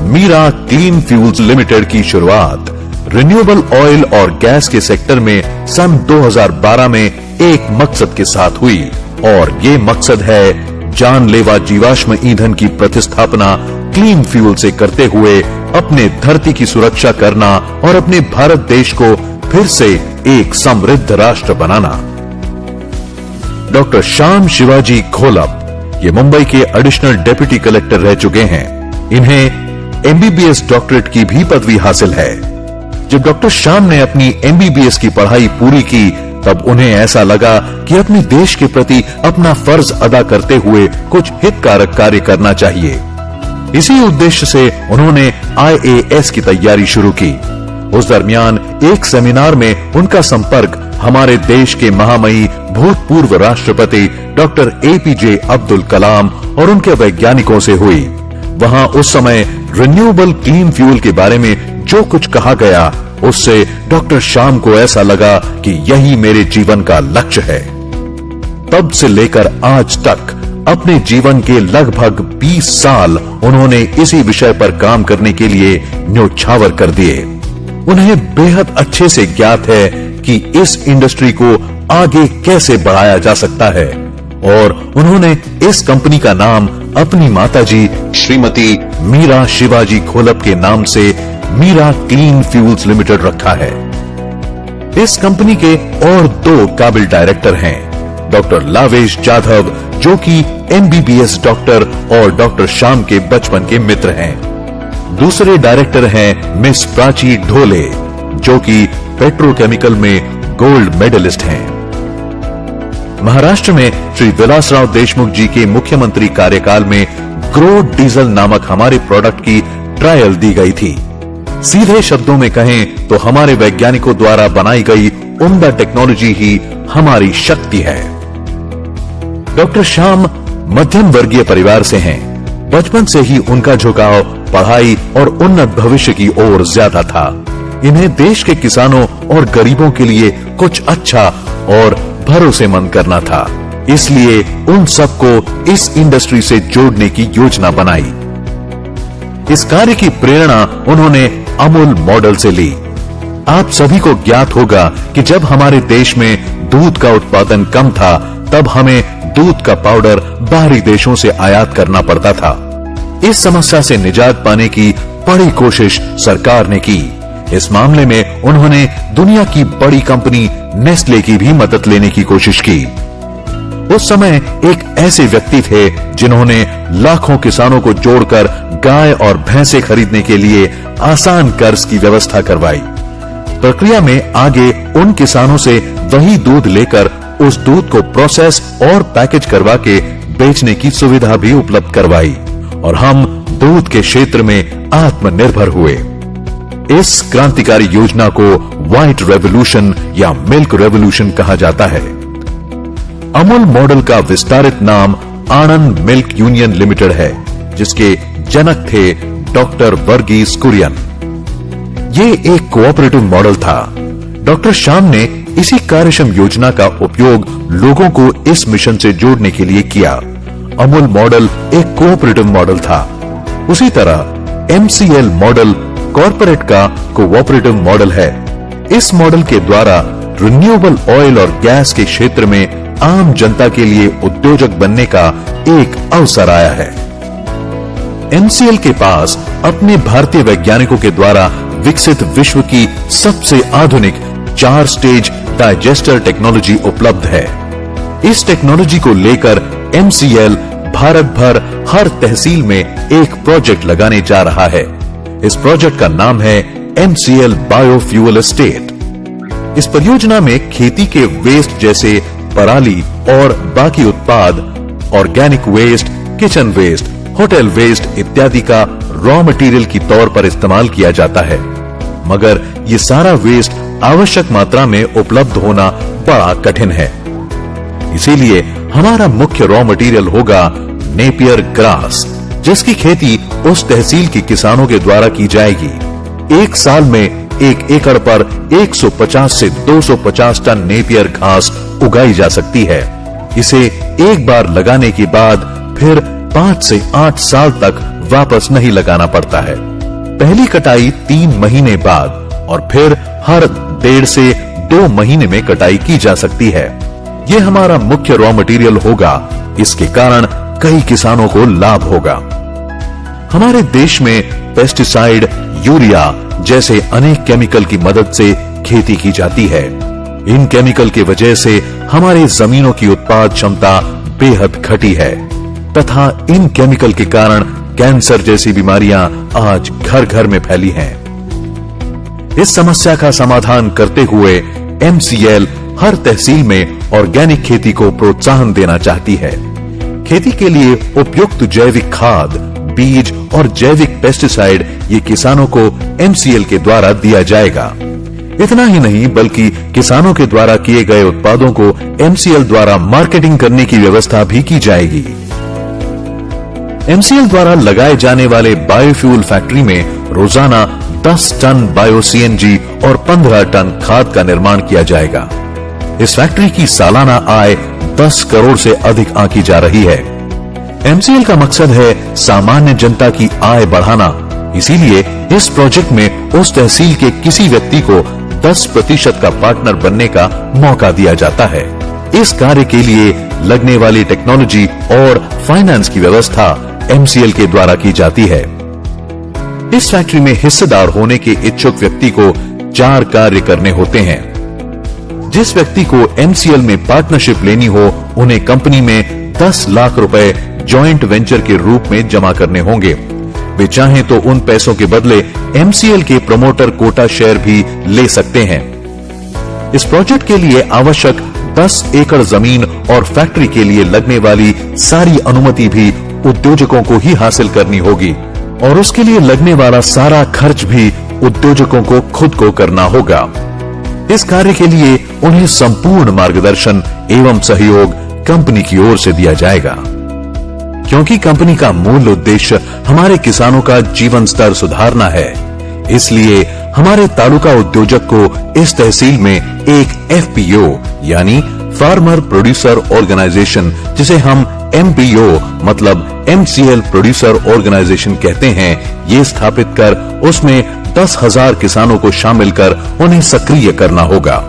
Meera clean fuels limited की शुरुआत renewable oil और गैस के सेक्टर में सन 2012 में एक मकसद के साथ हुई और ये मकसद है जानलेवा जीवाश्म ईंधन की प्रतिस्थापना क्लीन फ्यूल से करते हुए अपने धरती की सुरक्षा करना और अपने भारत देश को फिर से एक समृद्ध राष्ट्र बनाना। डॉक्टर श्याम शिवाजी घोलप ये मुंबई के एडिशनल डेप्यूटी कलेक्टर रह चुके हैं। इन्हें एमबीबीएस डॉक्टरेट की भी पदवी हासिल है। जब डॉक्टर श्याम ने अपनी एमबीबीएस की पढ़ाई पूरी की तब उन्हें ऐसा लगा कि अपने देश के प्रति अपना फर्ज अदा करते हुए कुछ हितकारक कार्य करना चाहिए। इसी उद्देश्य से उन्होंने IAS की तैयारी शुरू की। उस दरमियान एक सेमिनार में उनका संपर्क हमारे देश के महामहिम भूतपूर्व राष्ट्रपति डॉक्टर APJ अब्दुल कलाम और उनके वैज्ञानिकों से हुई। वहां उस समय रिन्यूएबल क्लीन फ्यूल के बारे में जो कुछ कहा गया उससे डॉक्टर श्याम को ऐसा लगा कि यही मेरे जीवन का लक्ष्य है। तब से लेकर आज तक अपने जीवन के लगभग 20 साल उन्होंने इसी विषय पर काम करने के लिए न्योछावर कर दिए। उन्हें बेहद अच्छे से ज्ञात है कि इस इंडस्ट्री को आगे कैसे बढ़ाया जा सकता है और उन्होंने इस कंपनी का नाम अपनी माताजी श्रीमती मीरा शिवाजी घोलप के नाम से मीरा क्लीन फ्यूल्स लिमिटेड रखा है। इस कंपनी के और 2 काबिल डायरेक्टर हैं, डॉक्टर लावेश जाधव जो कि एमबीबीएस डॉक्टर और डॉक्टर श्याम के बचपन के मित्र हैं। दूसरे डायरेक्टर हैं मिस प्राची ढोले जो कि पेट्रोकेमिकल में गोल्ड मेडलिस्ट हैं। महाराष्ट्र में श्री विलासराव देशमुख जी के मुख्यमंत्री कार्यकाल में ग्रो डीजल नामक हमारे प्रोडक्ट की ट्रायल दी गई थी। सीधे शब्दों में कहें तो हमारे वैज्ञानिकों द्वारा बनाई गई उम्दा टेक्नोलॉजी ही हमारी शक्ति है। डॉक्टर श्याम मध्यम वर्गीय परिवार से हैं। बचपन से ही उनका झुकाव पढ़ाई और उन्नत भविष्य की ओर ज्यादा था। इन्हें देश के किसानों और गरीबों के लिए कुछ अच्छा और भरोसेमंद करना था, इसलिए उन सबको इस इंडस्ट्री से जोड़ने की योजना बनाई। इस कार्य की प्रेरणा उन्होंने अमूल मॉडल से ली। आप सभी को ज्ञात होगा कि जब हमारे देश में दूध का उत्पादन कम था तब हमें दूध का पाउडर बाहरी देशों से आयात करना पड़ता था। इस समस्या से निजात पाने की बड़ी कोशिश सरकार ने की। इस मामले में उन्होंने दुनिया की बड़ी कंपनी नेस्ले की भी मदद लेने की कोशिश की। उस समय एक ऐसे व्यक्ति थे जिन्होंने लाखों किसानों को जोड़कर गाय और भैंसे खरीदने के लिए आसान कर्ज की व्यवस्था करवाई। प्रक्रिया में आगे उन किसानों से वही दूध लेकर उस दूध को प्रोसेस और पैकेज करवा के बेचने की सुविधा भी उपलब्ध करवाई और हम दूध के क्षेत्र में आत्मनिर्भर हुए। इस क्रांतिकारी योजना को व्हाइट रेवोल्यूशन या मिल्क रेवोल्यूशन कहा जाता है। अमूल मॉडल का विस्तारित नाम आनंद मिल्क यूनियन लिमिटेड है, जिसके जनक थे डॉक्टर वर्गीस कुरियन। ये एक कोऑपरेटिव मॉडल था। डॉक्टर श्याम ने इसी कार्यक्षम योजना का उपयोग लोगों को इस मिशन से जोड़ने के लिए किया। अमूल मॉडल एक कोऑपरेटिव मॉडल था। उसी तरह MCL मॉडल कॉर्पोरेट का कोऑपरेटिव मॉडल है। इस मॉडल के द्वारा रिन्यूएबल ऑयल और गैस के क्षेत्र में आम जनता के लिए उद्योजक बनने का एक अवसर आया है। MCL के पास अपने भारतीय वैज्ञानिकों के द्वारा विकसित विश्व की सबसे आधुनिक 4 स्टेज डाइजेस्टर टेक्नोलॉजी उपलब्ध है। इस टेक्नोलॉजी को लेकर MCL भारत भर हर तहसील में एक प्रोजेक्ट लगाने जा रहा है। इस प्रोजेक्ट का नाम है MCL बायोफ्यूल एस्टेट। इस परियोजना में खेती के वेस्ट जैसे पराली और बाकी उत्पाद, organic waste, kitchen waste, hotel waste इत्यादि का रॉ मटेरियल की तौर पर इस्तेमाल किया जाता है, मगर ये सारा वेस्ट आवश्यक मात्रा में उपलब्ध होना बड़ा कठिन है। इसीलिए हमारा मुख्य रॉ मटेरियल होगा नेपियर ग्रास, जिसकी खेती उस तहसील के किसानों के द्वारा की जाएगी। एक साल में एक एकड़ पर 150 से 250 टन नेपियर घास उगाई जा सकती है। इसे एक बार लगाने के बाद फिर 5 से 8 साल तक वापस नहीं लगाना पड़ता है। पहली कटाई 3 महीने बाद और फिर हर 1.5 से 2 महीने में कटाई की जा सकती है। यह हमारा मुख्य रॉ मटेरियल होगा। इसके कारण कई किसानों को लाभ होगा। हमारे देश में पेस्टिसाइड, यूरिया जैसे अनेक केमिकल की मदद से खेती की जाती है। इन केमिकल की वजह से हमारे जमीनों की उत्पाद क्षमता बेहद घटी है तथा इन केमिकल के कारण कैंसर जैसी बीमारियां आज घर घर में फैली हैं। इस समस्या का समाधान करते हुए MCL हर तहसील में ऑर्गेनिक खेती को प्रोत्साहन देना चाहती है। खेती के लिए उपयुक्त जैविक खाद, बीज और जैविक पेस्टिसाइड ये किसानों को MCL के द्वारा दिया जाएगा। इतना ही नहीं बल्कि किसानों के द्वारा किए गए उत्पादों को MCL द्वारा मार्केटिंग करने की व्यवस्था भी की जाएगी। MCL द्वारा लगाए जाने वाले बायोफ्यूल फैक्ट्री में रोजाना 10 टन बायो CNG और 15 टन खाद का निर्माण किया जाएगा। इस फैक्ट्री की सालाना आय 10 करोड़ से अधिक आंकी जा रही है। MCL का मकसद है सामान्य जनता की आय बढ़ाना। इसीलिए इस प्रोजेक्ट में उस तहसील के किसी व्यक्ति को 10% का पार्टनर बनने का मौका दिया जाता है। इस कार्य के लिए लगने वाली टेक्नोलॉजी और फाइनेंस की व्यवस्था MCL के द्वारा की जाती है। इस फैक्ट्री में हिस्सेदार होने के इच्छुक व्यक्ति को 4 कार्य करने होते हैं। जिस व्यक्ति को MCL में पार्टनरशिप लेनी हो, उन्हें कंपनी में 10 लाख रुपए जॉइंट वेंचर के रूप में जमा करने होंगे। वे चाहें तो उन पैसों के बदले MCL के प्रमोटर कोटा शेयर भी ले सकते हैं। इस प्रोजेक्ट के लिए आवश्यक 10 एकड़ जमीन और फैक्ट्री के लिए लगने वाली सारी अनुमति भी उद्योजकों को ही हासिल करनी होगी और उसके लिए लगने वाला सारा खर्च भी उद्योजकों को खुद को करना होगा। इस कार्य के लिए उन्हें संपूर्ण मार्गदर्शन एवं सहयोग कंपनी की ओर से दिया जाएगा। क्योंकि कंपनी का मूल उद्देश्य हमारे किसानों का जीवन स्तर सुधारना है, इसलिए हमारे तालुका उद्योजक को इस तहसील में एक FPO यानी फार्मर प्रोड्यूसर ऑर्गेनाइजेशन, जिसे हम MPO मतलब MCL प्रोड्यूसर ऑर्गेनाइजेशन कहते हैं, ये स्थापित कर उसमें 10,000 किसानों को शामिल कर उन्हें सक्रिय करना होगा।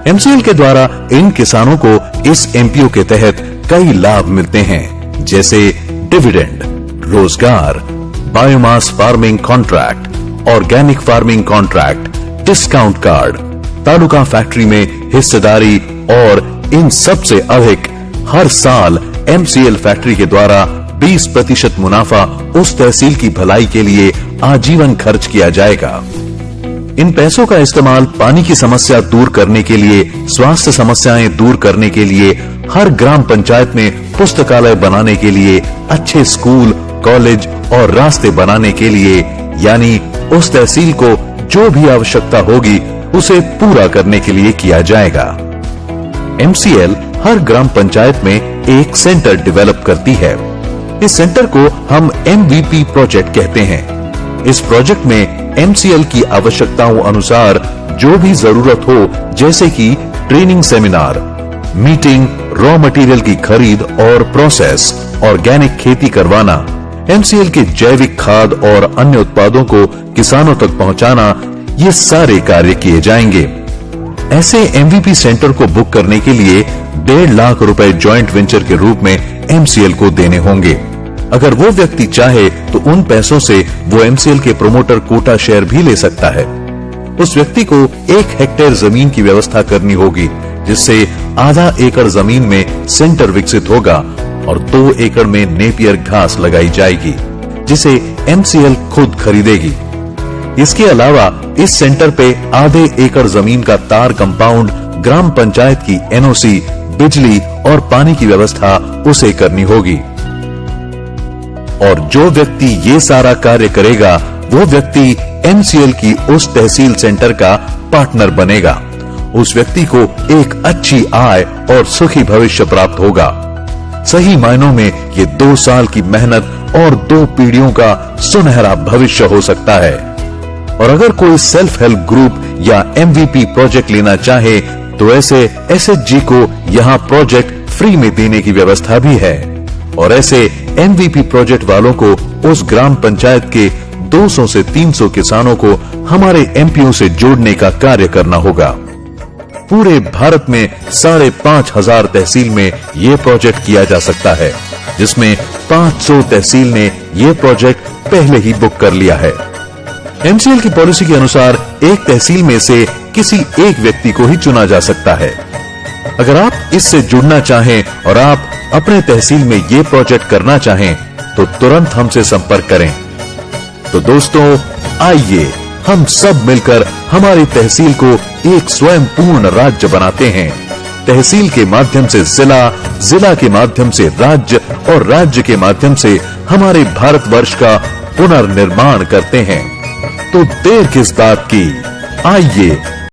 MCL के द्वारा इन किसानों को इस MPO के तहत कई लाभ मिलते हैं, जैसे डिविडेंड, रोजगार, biomass farming contract, organic farming contract, discount card, taluka factory में हिस्सेदारी और इन सबसे अधिक हर साल MCL फैक्ट्री के द्वारा 20% मुनाफा उस तहसील की भलाई के लिए आजीवन खर्च किया जाएगा। इन पैसों का इस्तेमाल पानी की समस्या दूर करने के लिए, स्वास्थ्य समस्याएं दूर करने के लिए, हर ग्राम पंचायत में पुस्तकालय बनाने के लिए, अच्छे स्कूल, कॉलेज और रास्ते बनाने के लिए, यानी उस तहसील को जो भी आवश्यकता होगी उसे पूरा करने के लिए किया जाएगा। MCL हर ग्राम पंचायत में एक सेंटर डेवलप करती है। इस सेंटर को हम MVP प्रोजेक्ट कहते हैं। इस प्रोजेक्ट में MCL की आवश्यकताओं अनुसार जो भी जरूरत हो, जैसे कि training seminar, meeting, raw material की खरीद और प्रोसेस, ऑर्गेनिक खेती करवाना, MCL के जैविक खाद और अन्य उत्पादों को किसानों तक पहुंचाना, ये सारे कार्य किए जाएंगे। ऐसे MVP सेंटर को बुक करने के लिए 1.5 लाख रुपए जॉइंट वेंचर के रूप में MCL को देने होंगे। अगर वो व्यक्ति चाहे तो उन पैसों से वो MCL के प्रमोटर कोटा शेयर भी ले सकता है। उस व्यक्ति को 1 हेक्टेयर जमीन की व्यवस्था करनी होगी, जिससे आधा एकड़ जमीन में सेंटर विकसित होगा और 2 एकड़ में नेपियर घास लगाई जाएगी, जिसे MCL खुद खरीदेगी। इसके अलावा इस सेंटर पे आधे एकड़ जमीन का तार कंपाउंड, ग्राम पंचायत की NOC, बिजली और पानी की व्यवस्था उसे करनी होगी। और जो व्यक्ति ये सारा कार्य करेगा, वो व्यक्ति MCL की उस तहसील सेंटर का पार्टनर बनेगा। उस व्यक्ति को एक अच्छी आय और सुखी भविष्य प्राप्त होगा। सही मायनों में ये 2 साल की मेहनत और 2 पीढ़ियों का सुनहरा भविष्य हो सकता है। और अगर कोई सेल्फ हेल्प ग्रुप या MVP प्रोजेक्ट लेना चाहे तो ऐसे SHG को यहाँ प्रोजेक्ट फ्री में देने की व्यवस्था भी है। और ऐसे MVP प्रोजेक्ट वालों को उस ग्राम पंचायत के 200 से 300 किसानों को हमारे एमपीओ से जोड़ने का कार्य करना होगा। पूरे भारत में 5,500 तहसील में यह प्रोजेक्ट किया जा सकता है, जिसमें 500 तहसील ने यह प्रोजेक्ट पहले ही बुक कर लिया है। एमसीएल की पॉलिसी के अनुसार एक तहसील में से किसी एक व्यक्ति को ही चुना जा सकता है। अगर आप इससे जुड़ना चाहें और आप अपने तहसील में यह प्रोजेक्ट करना चाहें तो तुरंत हमसे संपर्क करें। तो दोस्तों, आइए हम सब मिलकर हमारी तहसील को एक स्वयं पूर्ण राज्य बनाते हैं। तहसील के माध्यम से जिला, जिला के माध्यम से राज्य और राज्य के माध्यम से हमारे भारतवर्ष का पुनर्निर्माण करते हैं। तो देर किस बात की, आइए